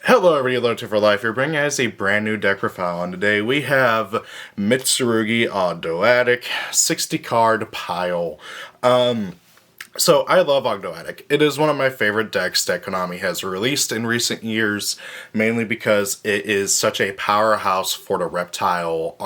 Hello everybody, Loto for Life here, bringing us a brand new deck profile, and today we have Mitsurugi Ogdoadic 60 card pile. So I love Ogdoadic. It is one of my favorite decks that Konami has released in recent years, mainly because it is such a powerhouse for the reptile,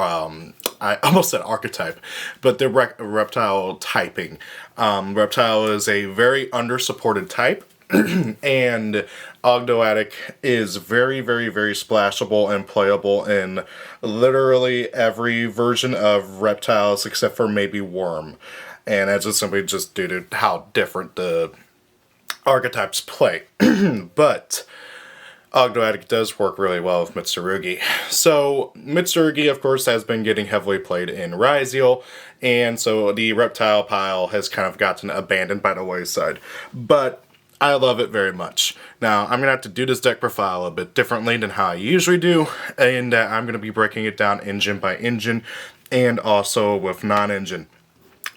I almost said archetype, but the reptile typing. Reptile is a very undersupported type. And Ogdoadic is very splashable and playable in literally every version of reptiles except for maybe worm. And that's just simply just due to how different the archetypes play. But Ogdoadic does work really well with Mitsurugi. So, Mitsurugi, of course, has been getting heavily played in Ryzeal, and so the reptile pile has kind of gotten abandoned by the wayside. But I love it very much. Now, I'm going to have to do this deck profile a bit differently than how I usually do, and I'm going to be breaking it down engine by engine, and also with non-engine.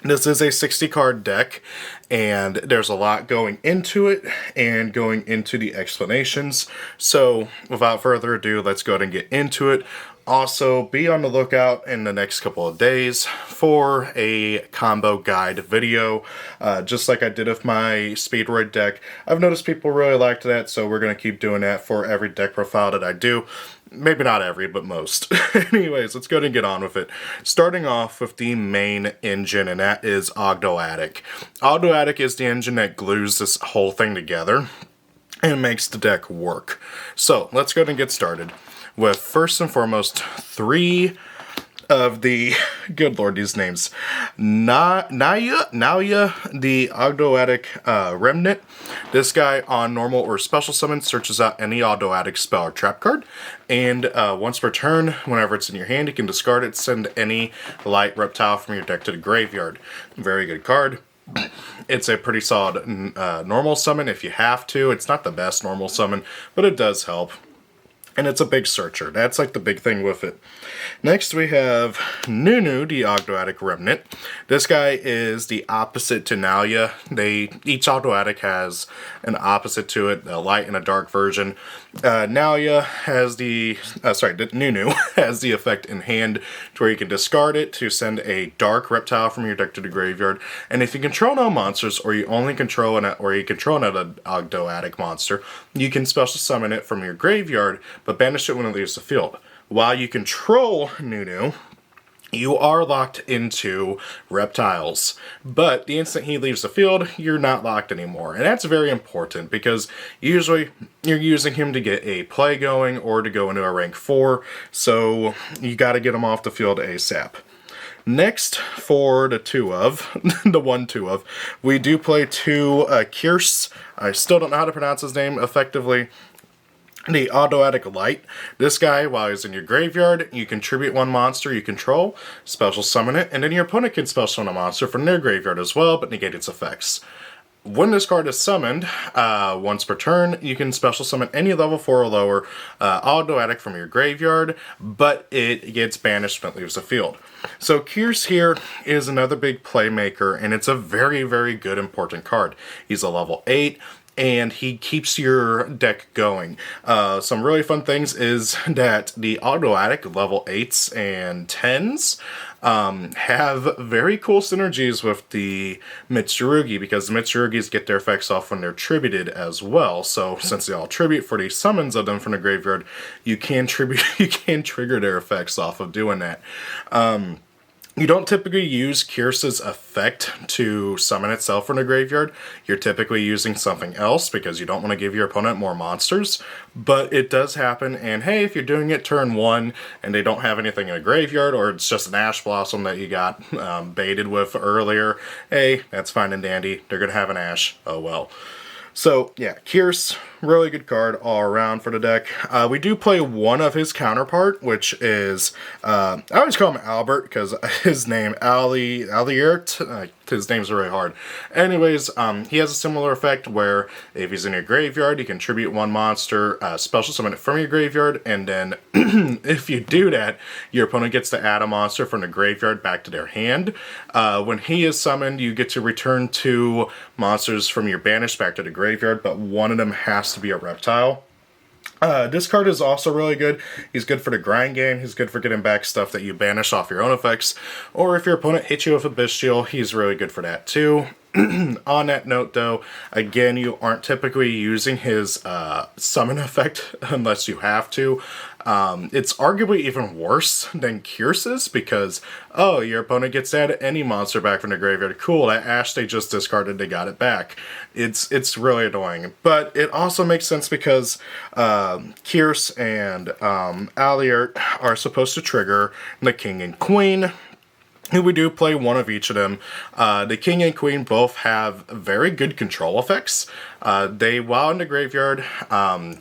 This is a 60 card deck, and there's a lot going into it, and going into the explanations. So, without further ado, let's go ahead and get into it. Also, be on the lookout in the next couple of days for a combo guide video, just like I did with my Speedroid deck. I've noticed people really liked that, so we're going to keep doing that for every deck profile that I do. Maybe not every, but most. Anyways, let's go ahead and get on with it. Starting off with the main engine, and that is Ogdoadic. Ogdoadic is the engine that glues this whole thing together and makes the deck work. So, let's go ahead and get started with, first and foremost, three of the, good lord, these names. Naoya, the Ogdoadic Remnant. This guy on normal or special summon searches out any Ogdoadic spell or trap card, and once per turn, whenever it's in your hand, you can discard it, send any light reptile from your deck to the graveyard. Very good card. It's a pretty solid normal summon if you have to. It's not the best normal summon, but it does help. And it's a big searcher. That's like the big thing with it. Next we have Nunu, the Ogdoadic Remnant. This guy is the opposite to Naoya. Each Ogdoadic has an opposite to it, a light and a dark version. Naoya has Nunu has the effect in hand to where you can discard it to send a dark reptile from your deck to the graveyard. And if you control no monsters, or you only control another Ogdoadic monster, you can special summon it from your graveyard, but banish it when it leaves the field. While you control Nunu, you are locked into reptiles. But the instant he leaves the field, you're not locked anymore. And that's very important, because usually you're using him to get a play going or to go into a rank 4. So you gotta get him off the field ASAP. Next, for the two of, we do play two Kirse. I still don't know how to pronounce his name effectively. The Ogdoadic Light. This guy, while he's in your graveyard, you contribute one monster you control, special summon it, and then your opponent can special summon a monster from their graveyard as well, but negate its effects. When this card is summoned, once per turn, you can special summon any level 4 or lower Ogdoadic from your graveyard, but it gets banished when it leaves the field. So Kirse here is another big playmaker, and it's a very good important card. He's a level 8. And he keeps your deck going. Some really fun things is that the Ogdoadic level 8s and 10s have very cool synergies with the Mitsurugi, because the Mitsurugis get their effects off when they're tributed as well. So since they all tribute for the summons of them from the graveyard, you can trigger their effects off of doing that. You don't typically use Kirse's effect to summon itself from the graveyard. You're typically using something else because you don't want to give your opponent more monsters. But it does happen, and hey, if you're doing it turn 1 and they don't have anything in a graveyard, or it's just an Ash Blossom that you got baited with earlier, hey, that's fine and dandy. They're going to have an Ash. Oh well. So, yeah, Kirse, really good card all around for the deck. We do play one of his counterpart, which is, I always call him Albert, because his name, Aliert, his name's really hard. Anyways, he has a similar effect where if he's in your graveyard, you contribute one monster, special summon it from your graveyard, and then if you do that, your opponent gets to add a monster from the graveyard back to their hand. When he is summoned, you get to return 2 monsters from your banished back to the graveyard, but one of them has to be a reptile. This card is also really good. He's good for the grind game. He's good for getting back stuff that you banish off your own effects. Or if your opponent hits you with a Bitchute, he's really good for that too. On that note, though, again, you aren't typically using his summon effect unless you have to. It's arguably even worse than Kyrsa's because, oh, your opponent gets to add any monster back from the graveyard. Cool, that Ash they just discarded, they got it back. It's really annoying. But it also makes sense because Kyrsa and Aliert are supposed to trigger the King and Queen. We do play one of each of them. The King and Queen both have very good control effects. They, while in the graveyard,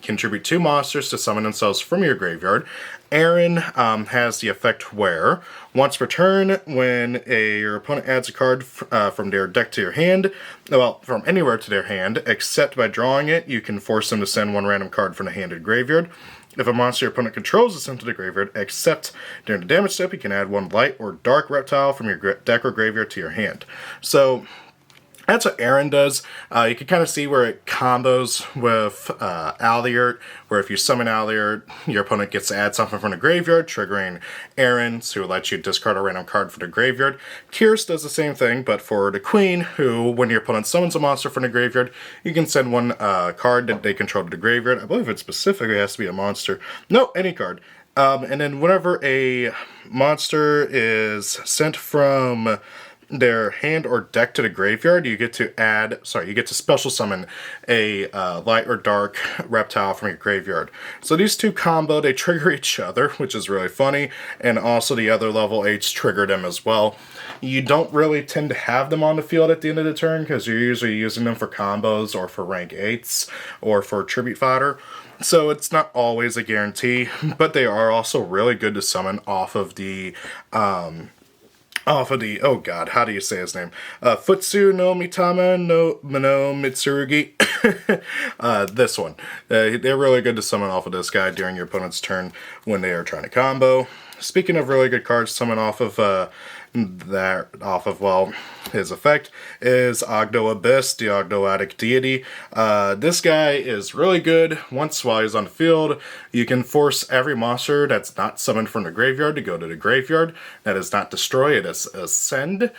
contribute 2 monsters to summon themselves from your graveyard. Aaron has the effect where, once per turn, when your opponent adds a card from their deck to your hand, well, from anywhere to their hand, except by drawing it, you can force them to send 1 random card from the hand to the graveyard. If a monster your opponent controls is sent to the graveyard, except during the damage step, you can add 1 light or dark reptile from your deck or graveyard to your hand. So that's what Aaron does. You can kind of see where it combos with Aliert, where if you summon Aliert, your opponent gets to add something from the graveyard, triggering Aaron to let you discard a random card from the graveyard. Kyrsa does the same thing, but for the Queen, who, when your opponent summons a monster from the graveyard, you can send 1 card that they control to the graveyard. I believe it specifically has to be a monster. No, any card. And then whenever a monster is sent from their hand or deck to the graveyard, you get to special summon a light or dark reptile from your graveyard. So these 2 combo, they trigger each other, which is really funny, and also the other level 8s trigger them as well. You don't really tend to have them on the field at the end of the turn, because you're usually using them for combos, or for rank 8s, or for tribute fodder. So it's not always a guarantee, but they are also really good to summon off of the oh god, how do you say his name? Futsu no Mitama no Mano Mitsurugi. This one. They're really good to summon off of this guy during your opponent's turn when they are trying to combo. Speaking of really good cards to summon off of well, his effect is Ogdoadic, the Ogdoadic deity. This guy is really good. Once while he's on the field, you can force every monster that's not summoned from the graveyard to go to the graveyard. That is not destroy, it is ascend.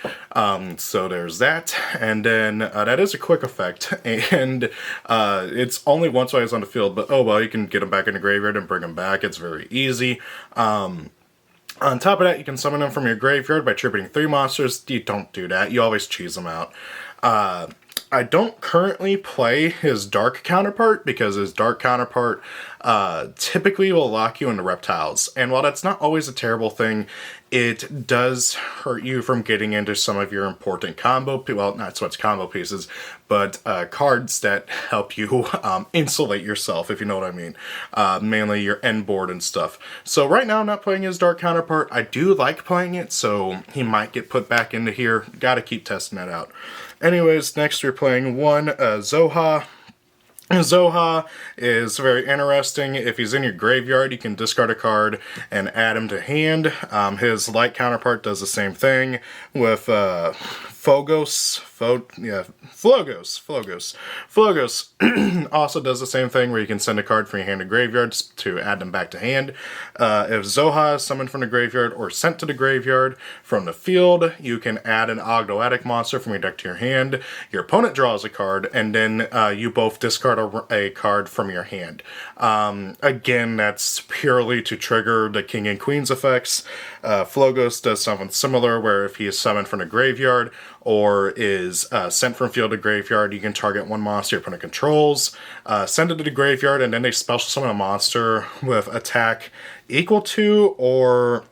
So there's that. And then that is a quick effect. And it's only once while he's on the field, but oh well, you can get him back in the graveyard and bring him back. It's very easy. On top of that, you can summon them from your graveyard by tributing 3 monsters. You don't do that. You always choose them out. I don't currently play his dark counterpart because his dark counterpart typically will lock you into reptiles. And while that's not always a terrible thing, it does hurt you from getting into some of your important well, not so much combo pieces, but cards that help you insulate yourself, if you know what I mean. Mainly your end board and stuff. So right now I'm not playing his dark counterpart. I do like playing it, so he might get put back into here. Gotta keep testing that out. Anyways, next we're playing 1 Zoha. Zoha is very interesting. If he's in your graveyard, you can discard a card and add him to hand. His light counterpart does the same thing with Flogos also does the same thing where you can send a card from your hand to graveyard to add them back to hand. If Zoha is summoned from the graveyard or sent to the graveyard from the field, you can add an Ogdoadic monster from your deck to your hand. Your opponent draws a card, and then you both discard a card from your hand. Again, that's purely to trigger the King and Queen's effects. Flogos does something similar where if he is summoned from the graveyard or is sent from field to graveyard, you can target 1 monster your opponent controls, send it to the graveyard, and then they special summon a monster with attack equal to or,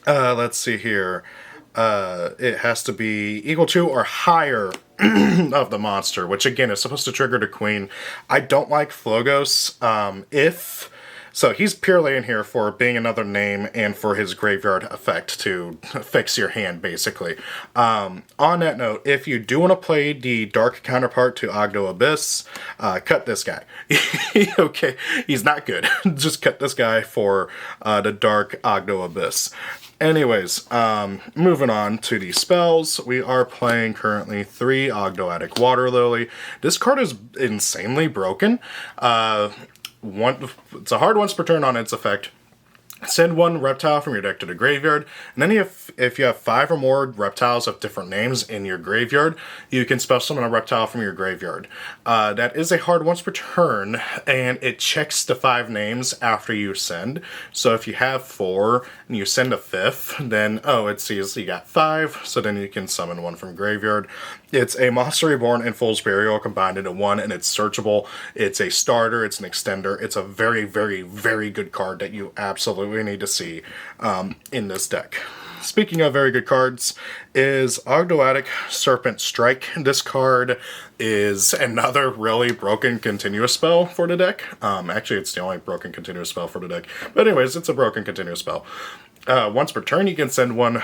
let's see here, it has to be equal to or higher of the monster, which again is supposed to trigger the Queen. I don't like Flogos. So he's purely in here for being another name and for his graveyard effect to fix your hand, basically. On that note, if you do want to play the dark counterpart to Ogdoadic, cut this guy. Okay, he's not good. Just cut this guy for the dark Ogdoadic. Anyways, moving on to the spells, we are playing currently 3 Ogdoadic Water Lily. This card is insanely broken. it's a hard once per turn on its effect. Send one reptile from your deck to the graveyard, and then if you have 5 or more reptiles of different names in your graveyard, you can special summon a reptile from your graveyard. That is a hard once per turn, and it checks the 5 names after you send. So if you have 4 and you send a 5th, then it sees you got 5, so then you can summon one from graveyard. It's a Monster Reborn and Fool's Burial combined into one, and it's searchable. It's a starter, it's an extender. It's a very, very, very good card that you absolutely need to see in this deck. Speaking of very good cards, is Ogdoadic Serpent Strike. This card is another really broken continuous spell for the deck. Actually, it's the only broken continuous spell for the deck. But anyways, it's a broken continuous spell. Once per turn, you can send one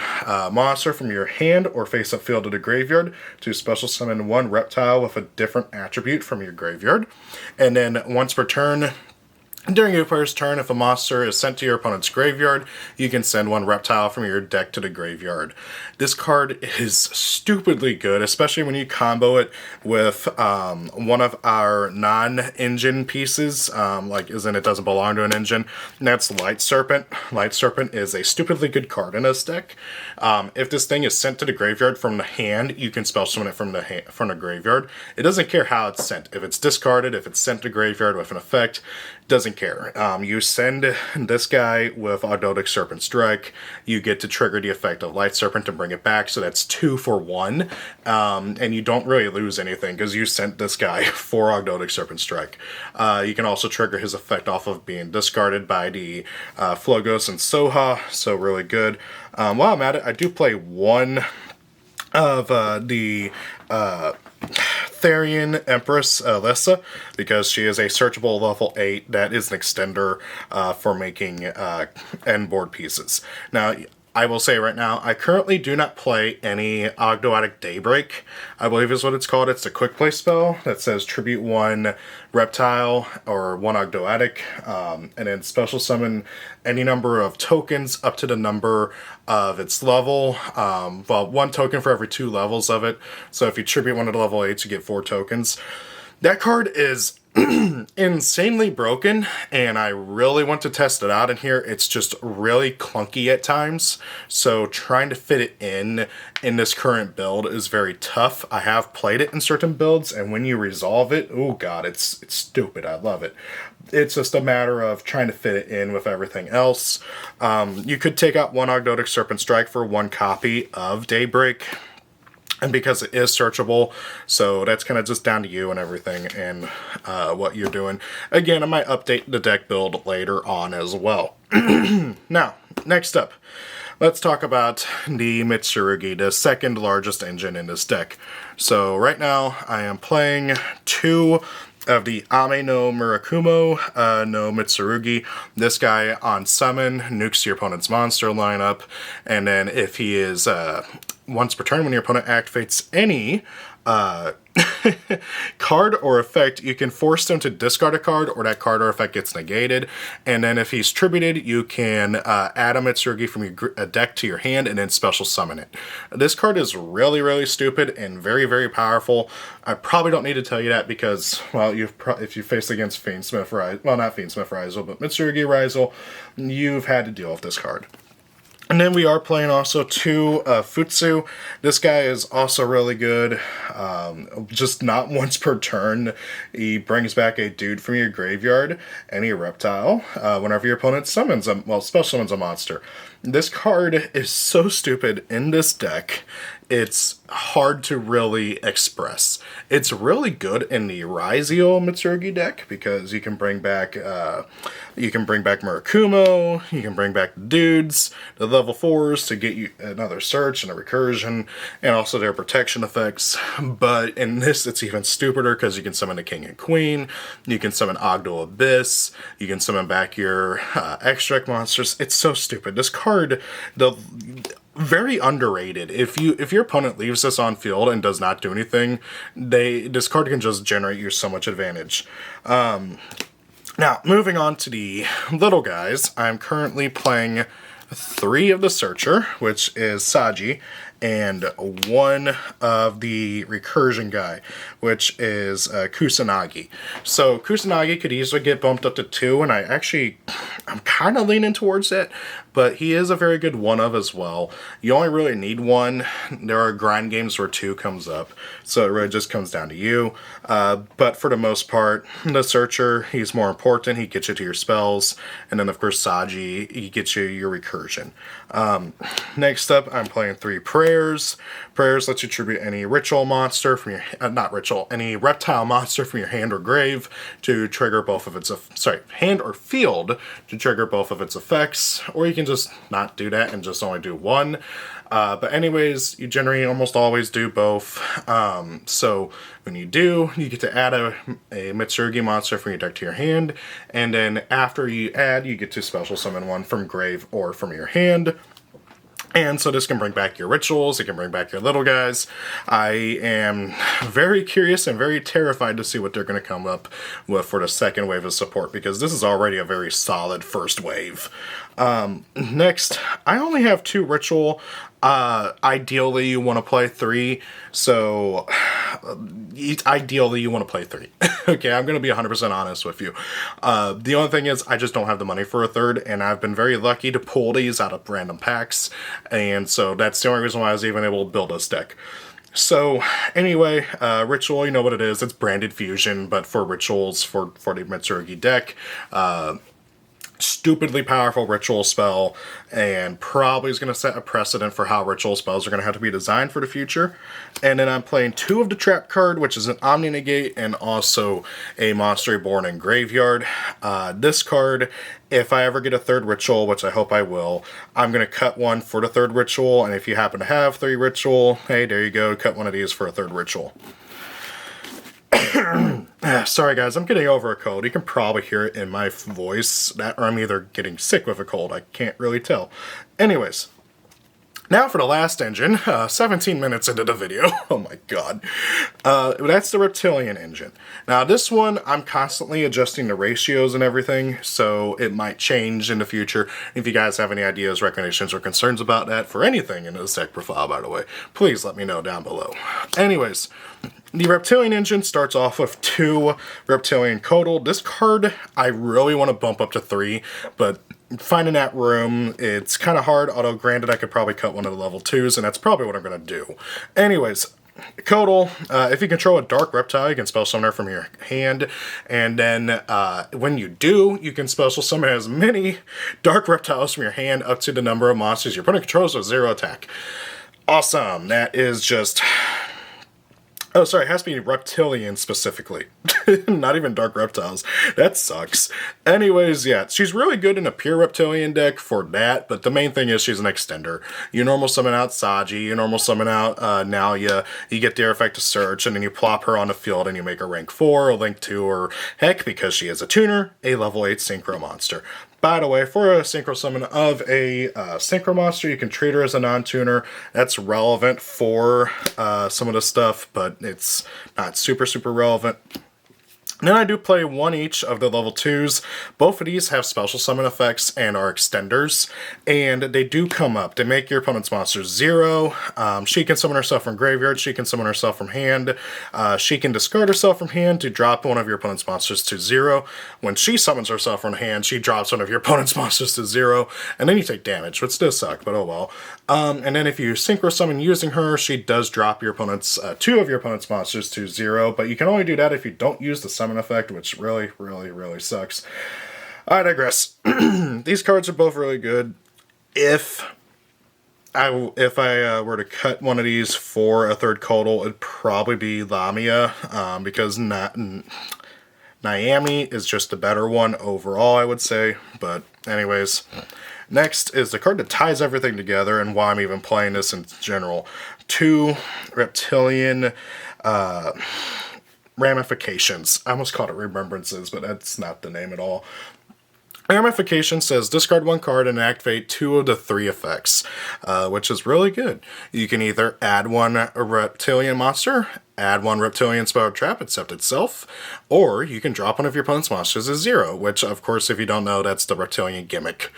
monster from your hand or face-up field to the graveyard to special summon one reptile with a different attribute from your graveyard. And then once per turn, during your first turn, if a monster is sent to your opponent's graveyard, you can send one reptile from your deck to the graveyard. This card is stupidly good, especially when you combo it with one of our non-engine pieces, as in it doesn't belong to an engine, and that's Light Serpent. Light Serpent is a stupidly good card in this deck. If this thing is sent to the graveyard from the hand, you can special summon it from the graveyard. It doesn't care how it's sent. If it's discarded, if it's sent to graveyard with an effect, doesn't care. You send this guy with Ogdoadic Serpent Strike, you get to trigger the effect of Light Serpent to bring it back, so that's 2 for 1, and you don't really lose anything because you sent this guy for Ogdoadic Serpent Strike. You can also trigger his effect off of being discarded by the Flogos and Soha, so really good. While I'm at it, I do play one of the Therian Empress Alyssa, because she is a searchable level 8 that is an extender for making end board pieces. Now, I will say right now, I currently do not play any Ogdoadic Daybreak, I believe is what it's called. It's a quick play spell that says tribute 1 reptile or 1 Ogdoadic, and then special summon any number of tokens up to the number of its level. 1 token for every 2 levels of it. So if you tribute 1 to level 8, you get 4 tokens. That card is insanely broken, and I really want to test it out in here. It's just really clunky at times, so trying to fit it in this current build is very tough. I have played it in certain builds, and when you resolve it, oh god, it's stupid. I love it. It's just a matter of trying to fit it in with everything else. You could take out 1 Ogdoadic Serpent Strike for 1 copy of Daybreak, and because it is searchable, so that's kind of just down to you and everything and what you're doing. Again, I might update the deck build later on as well. Now, next up, let's talk about the Mitsurugi, the second largest engine in this deck. So right now, I am playing 2 of the Ame no Murakumo no Mitsurugi. This guy on summon nukes your opponent's monster lineup, and then if he is once per turn, when your opponent activates any card or effect, you can force them to discard a card, or that card or effect gets negated. And then if he's tributed, you can add a Mitsurugi from your deck to your hand and then special summon it. This card is really, really stupid and very, very powerful. I probably don't need to tell you that because, well, if you face against Fiendsmith Rizal, well, not Fiendsmith Rizal, but Mitsurugi Rizal, you've had to deal with this card. And then we are playing also 2 Futsu. This guy is also really good. Just not once per turn. He brings back a dude from your graveyard, any reptile, whenever your opponent summons special summons a monster. This card is so stupid in this deck, it's hard to really express. It's really good in the Rizal Mitsurugi deck because you can bring back Murakumo, you can bring back the dudes, the level 4s to get you another search and a recursion, and also their protection effects. But in this, it's even stupider because you can summon the King and Queen, you can summon Ogdo Abyss, you can summon back your extract monsters. It's so stupid. This card, very underrated. If your opponent leaves this on field and does not do anything, this card can just generate you so much advantage. Now, moving on to the little guys, I'm currently playing 3 of the Searcher, which is Saji, and one of the recursion guy, which is Kusanagi. So Kusanagi could easily get bumped up to 2, and I'm kind of leaning towards it, but he is a very good one of as well. You only really need one. There are grind games where 2 comes up, so it really just comes down to you. But for the most part, the Searcher, he's more important. He gets you to your spells, and then of course Saji, he gets you your recursion. Next up, I'm playing 3 Prayers. Prayers lets you tribute any ritual monster from your, any reptile monster from your hand or grave to trigger both of its, hand or field to trigger both of its effects, or you can just not do that and just only do one. But anyways, you generally almost always do both. So when you do, you get to add a Mitsurugi monster from your deck to your hand, and then after you add, you get to special summon one from grave or from your hand. And so this can bring back your rituals, it can bring back your little guys. I am very curious and very terrified to see what they're going to come up with for the second wave of support, because this is already a very solid first wave. Next, I only have 2 ritual. Ideally you want to play 3, so ideally you want to play 3. Okay, I'm going to be 100% honest with you. The only thing is I just don't have the money for a 3rd, and I've been very lucky to pull these out of random packs, and so that's the only reason why I was even able to build this deck. So anyway, ritual, you know what it is. It's branded fusion, but for rituals for the Mitsurugi deck. Stupidly powerful ritual spell, and probably is going to set a precedent for how ritual spells are going to have to be designed for the future. And then I'm playing 2 of the trap card, which is an Omni Negate and also a Monster Reborn in Graveyard. This card, if I ever get a 3rd ritual, which I hope I will, I'm going to cut one for the 3rd ritual, and if you happen to have 3 ritual, hey, there you go, cut one of these for a 3rd ritual. Sorry guys, I'm getting over a cold. You can probably hear it in my voice, or I'm either getting sick with a cold. I can't really tell. Anyways, now for the last engine, 17 minutes into the video. Oh my god. That's the Reptilian engine. Now this one, I'm constantly adjusting the ratios and everything, so it might change in the future. If you guys have any ideas, recommendations, or concerns about that for anything in this deck profile, by the way, please let me know down below. Anyways, the Reptilian engine starts off with 2 Reptilian Codal. This card, I really want to bump up to 3, but finding that room, it's kind of hard, although granted I could probably cut one of the level 2s, and that's probably what I'm going to do. Anyways, Codal, if you control a dark reptile, you can special summon her from your hand, and then when you do, you can special summon as many dark reptiles from your hand up to the number of monsters your opponent controls with 0 attack. Awesome. That is just... Oh, sorry, it has to be reptilian specifically. Not even dark reptiles. That sucks. Anyways, yeah, she's really good in a pure reptilian deck for that, but the main thing is she's an extender. You normal summon out Saji, you normal summon out Nalia, you get the effect to search, and then you plop her on the field and you make her rank 4, or rank 2, or heck, because she is a tuner, a level 8 synchro monster. By the way, for a synchro summon of a synchro monster, you can treat her as a non-tuner. That's relevant for some of the stuff, but it's not super relevant. Then I do play 1 each of the level 2s. Both of these have special summon effects and are extenders, and they do come up. They make your opponent's monsters 0. She can summon herself from graveyard, she can summon herself from hand, she can discard herself from hand to drop one of your opponent's monsters to 0. When she summons herself from hand, she drops one of your opponent's monsters to 0, and then you take damage, which does suck, but oh well. And then if you synchro summon using her, she does drop your opponent's 2 of your opponent's monsters to 0, but you can only do that if you don't use the summon effect, which really sucks. I digress. These cards are both really good. If I were to cut one of these for a 3rd Codal, it'd probably be Lamia, because Nyami is just a better one overall, I would say. But anyways, next is the card that ties everything together and why I'm even playing this in general. 2 Reptilian Ramifications. I almost called it Remembrances, but that's not the name at all. Ramification says discard 1 card and activate 2 of the 3 effects, which is really good. You can either add 1 reptilian monster, add 1 reptilian spell trap, accept itself, or you can drop one of your opponent's monsters as 0, which, of course, if you don't know, that's the reptilian gimmick.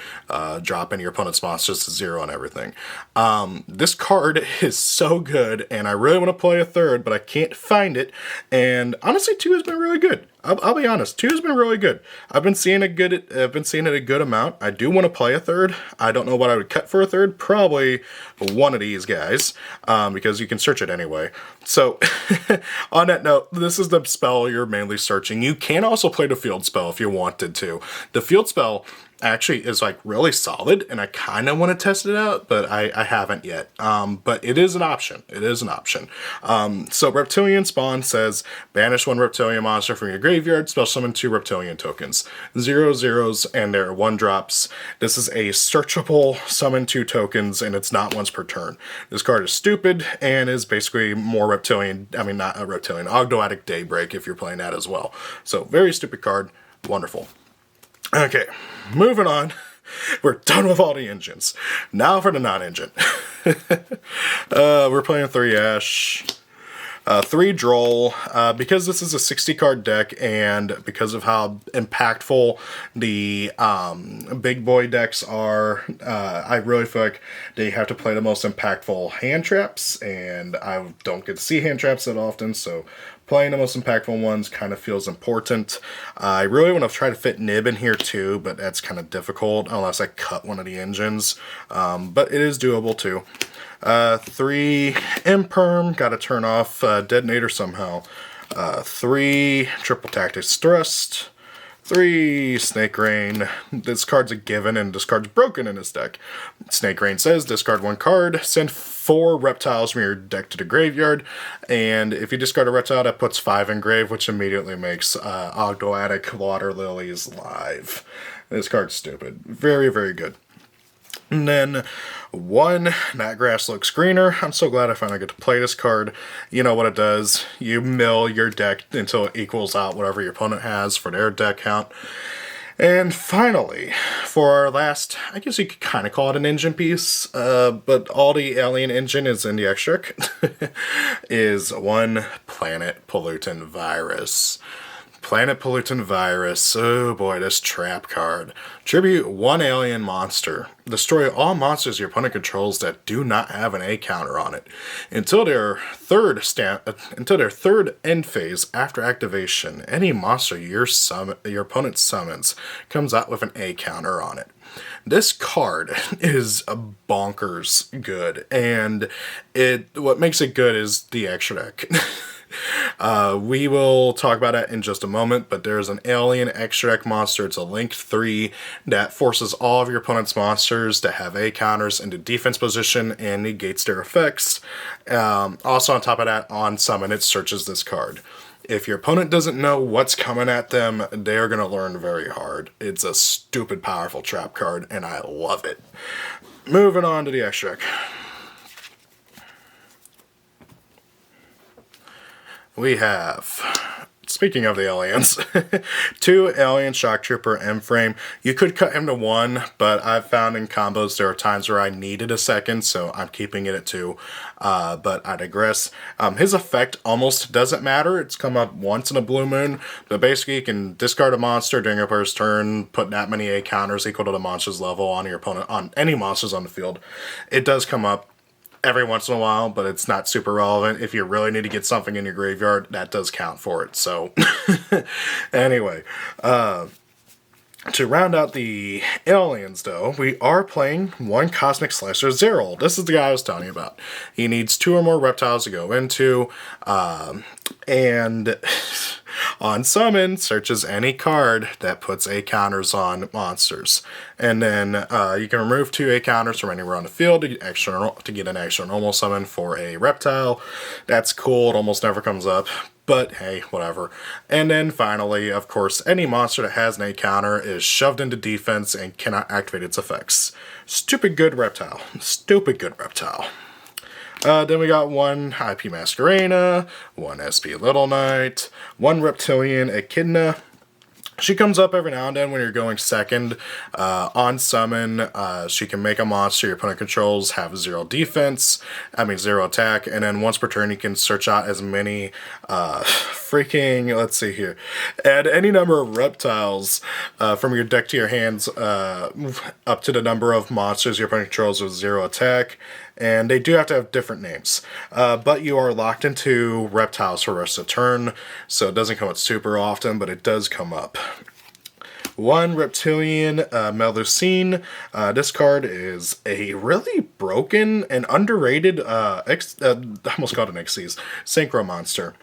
Dropping your opponent's monsters to 0 and everything. This card is so good, and I really want to play a 3rd, but I can't find it, and honestly, 2 has been really good. I'll be honest, 2 has been really good. I've been seeing it a good amount. I do want to play a 3rd. I don't know what I would cut for a 3rd. Probably one of these guys, because you can search it anyway. So, on that note, this is the spell you're mainly searching. You can also play the field spell if you wanted to. The field spell actually is like really solid, and I kind of want to test it out, but I haven't yet. But it is an option. It is an option. So Reptilian Spawn says, banish 1 reptilian monster from your graveyard, spell summon 2 reptilian tokens. 0 zeros, and they're 1 drops. This is a searchable summon 2 tokens, and it's not once per turn. This card is stupid, and is basically more reptilian, not a reptilian, Ogdoadic Daybreak if you're playing that as well. So very stupid card. Wonderful. Okay, moving on. We're done with all the engines. Now for the non-engine. We're playing 3 Ash, 3 Droll. Because this is a 60-card deck, and because of how impactful the big boy decks are, I really feel like they have to play the most impactful hand traps, and I don't get to see hand traps that often, so playing the most impactful ones kind of feels important. I really want to try to fit Nib in here too, but that's kind of difficult unless I cut one of the engines. But it is doable too. 3 Imperm, got to turn off Detonator somehow. 3 Triple Tactics Thrust. 3 Snake Rain. This card's a given, and this card's broken in this deck. Snake Rain says, discard 1 card, send 4 reptiles from your deck to the graveyard, and if you discard a reptile, that puts 5 in grave, which immediately makes Ogdoadic Water Lilies live. This card's stupid. Very, very good. And then 1 That Grass Looks Greener. I'm so glad I finally get to play this card. You know what it does. You mill your deck until it equals out whatever your opponent has for their deck count. And finally, for our last, I guess you could kind of call it an engine piece, but all the alien engine is in the extra, is 1 Planet Pollutant Virus. Planet Pollutant Virus. Oh boy, this trap card. Tribute 1 alien monster. Destroy all monsters your opponent controls that do not have an A counter on it. Until their third end phase after activation, any monster your opponent summons comes out with an A counter on it. This card is bonkers good, and what makes it good is the extra deck. We will talk about that in just a moment, but there's an alien extra deck monster. It's a Link 3 that forces all of your opponent's monsters to have A counters into defense position and negates their effects. Also on top of that, on summon, it searches this card. If your opponent doesn't know what's coming at them, they are going to learn very hard. It's a stupid powerful trap card, and I love it. Moving on to the extra deck. We have, speaking of the aliens, 2 Alien Shock Trooper M-Frame. You could cut him to 1, but I've found in combos there are times where I needed a second, so I'm keeping it at 2. But I digress. His effect almost doesn't matter. It's come up once in a blue moon, but basically you can discard a monster during your player's turn, put that many A counters equal to the monster's level on your opponent, on any monsters on the field. It does come up every once in a while, but it's not super relevant. If you really need to get something in your graveyard, that does count for it. So, anyway, to round out the aliens, though, we are playing 1 Cosmic Slicer Zeril. This is the guy I was telling you about. He needs 2 or more reptiles to go into, and on summon, searches any card that puts A counters on monsters. And then you can remove 2 A counters from anywhere on the field to get an extra normal summon for a reptile. That's cool. It almost never comes up, but hey, whatever. And then finally, of course, any monster that has an A counter is shoved into defense and cannot activate its effects. Stupid good reptile. Stupid good reptile. Then we got 1 IP Masquerena, 1 SP Little Knight, 1 Reptilian Echidna, She comes up every now and then when you're going second. On summon, she can make a monster your opponent controls have 0 defense, 0 attack, and then once per turn you can search out as many, let's see here, add any number of reptiles from your deck to your hands up to the number of monsters your opponent controls with 0 attack. And they do have to have different names. But you are locked into reptiles for the rest of the turn, so it doesn't come up super often, but it does come up. 1 Reptilian Melusine. This card is a really broken and underrated, I almost called it an Xyz, Synchro monster.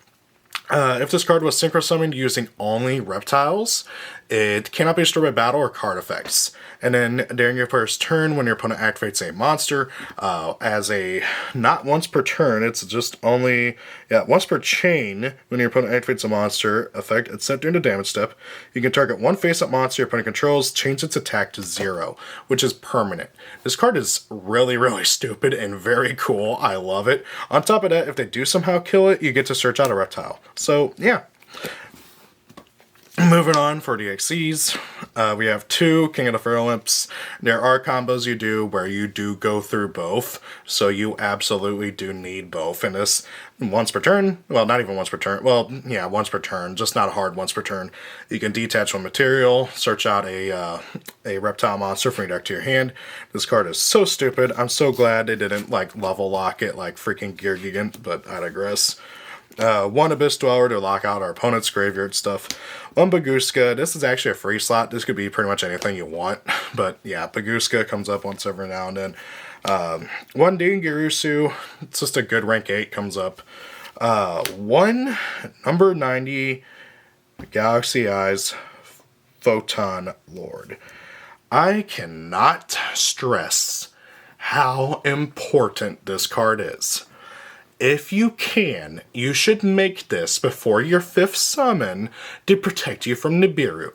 If this card was synchro summoned using only reptiles, it cannot be destroyed by battle or card effects. And then during your first turn, when your opponent activates a monster, as a not once per turn, it's just only once per chain. When your opponent activates a monster effect, it's set during the damage step. You can target one face-up monster your opponent controls, change its attack to 0, which is permanent. This card is really, really stupid and very cool. I love it. On top of that, if they do somehow kill it, you get to search out a reptile. So yeah. Moving on for the XCs, we have 2 King of the Feral Imps. There are combos you do where you do go through both, so you absolutely do need both in this. Once per turn, well, not even once per turn, well, yeah, once per turn, just not a hard once per turn. You can detach one material, search out a reptile monster from your deck to your hand. This card is so stupid. I'm so glad they didn't, level lock it like freaking Gear Gigant, but I digress. 1 Abyss Dweller to lock out our opponent's graveyard stuff. 1 Baguska. This is actually a free slot. This could be pretty much anything you want. But yeah, Baguska comes up once every now and then. 1 Dingirusu. It's just a good rank 8 comes up. 1 number 90 Galaxy Eyes Photon Lord. I cannot stress how important this card is. If you can, you should make this before your 5th summon to protect you from Nibiru.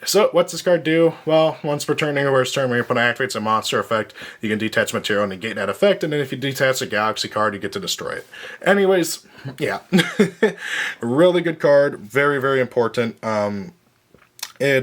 So, what's this card do? Well, once per turn, anywhere it's turn, when your opponent activates a monster effect, you can detach material and negate that effect, and then if you detach a Galaxy card, you get to destroy it. Anyways, yeah. Really good card. Very, very important. It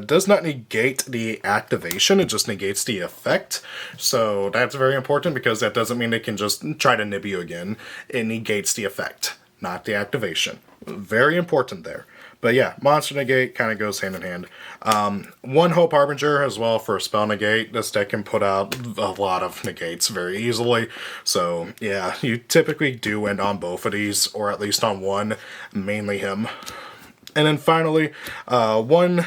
does not negate the activation, it just negates the effect. So that's very important because that doesn't mean it can just try to nib you again. It negates the effect, not the activation. Very important there. But yeah, monster negate kind of goes hand in hand. 1 Hope Harbinger as well for a spell negate. This deck can put out a lot of negates very easily. So yeah, you typically do end on both of these, or at least on one, mainly him. And then finally, 1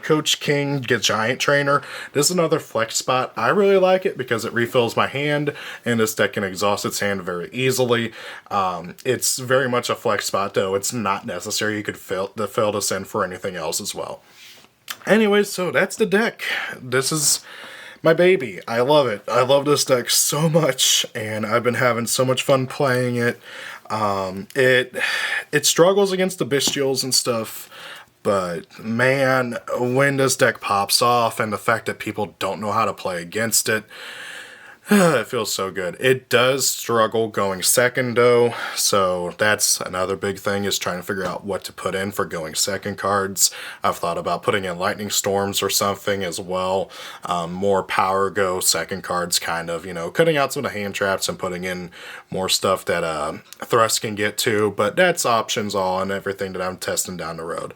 Coach King Giant Trainer. This is another flex spot. I really like it because it refills my hand, and this deck can exhaust its hand very easily. It's very much a flex spot, though. It's not necessary. You could fill this in for anything else as well. Anyways, so that's the deck. This is my baby. I love it. I love this deck so much, and I've been having so much fun playing it. It struggles against the Bestials and stuff, but man, when this deck pops off and the fact that people don't know how to play against it, it feels so good. It does struggle going second though, so that's another big thing, is trying to figure out what to put in for going second cards. I've thought about putting in Lightning Storms or something as well. More power go second cards, kind of, cutting out some of the hand traps and putting in more stuff that Thrust can get to, but that's options all and everything that I'm testing down the road.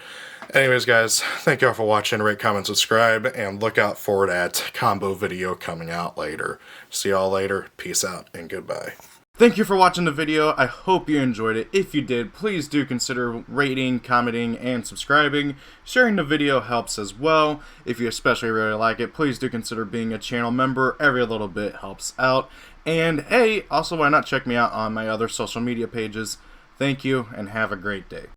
Anyways, guys, thank y'all for watching. Rate, comment, subscribe, and look out for that combo video coming out later. See y'all later. Peace out, and goodbye. Thank you for watching the video. I hope you enjoyed it. If you did, please do consider rating, commenting, and subscribing. Sharing the video helps as well. If you especially really like it, please do consider being a channel member. Every little bit helps out. And hey, also why not check me out on my other social media pages. Thank you, and have a great day.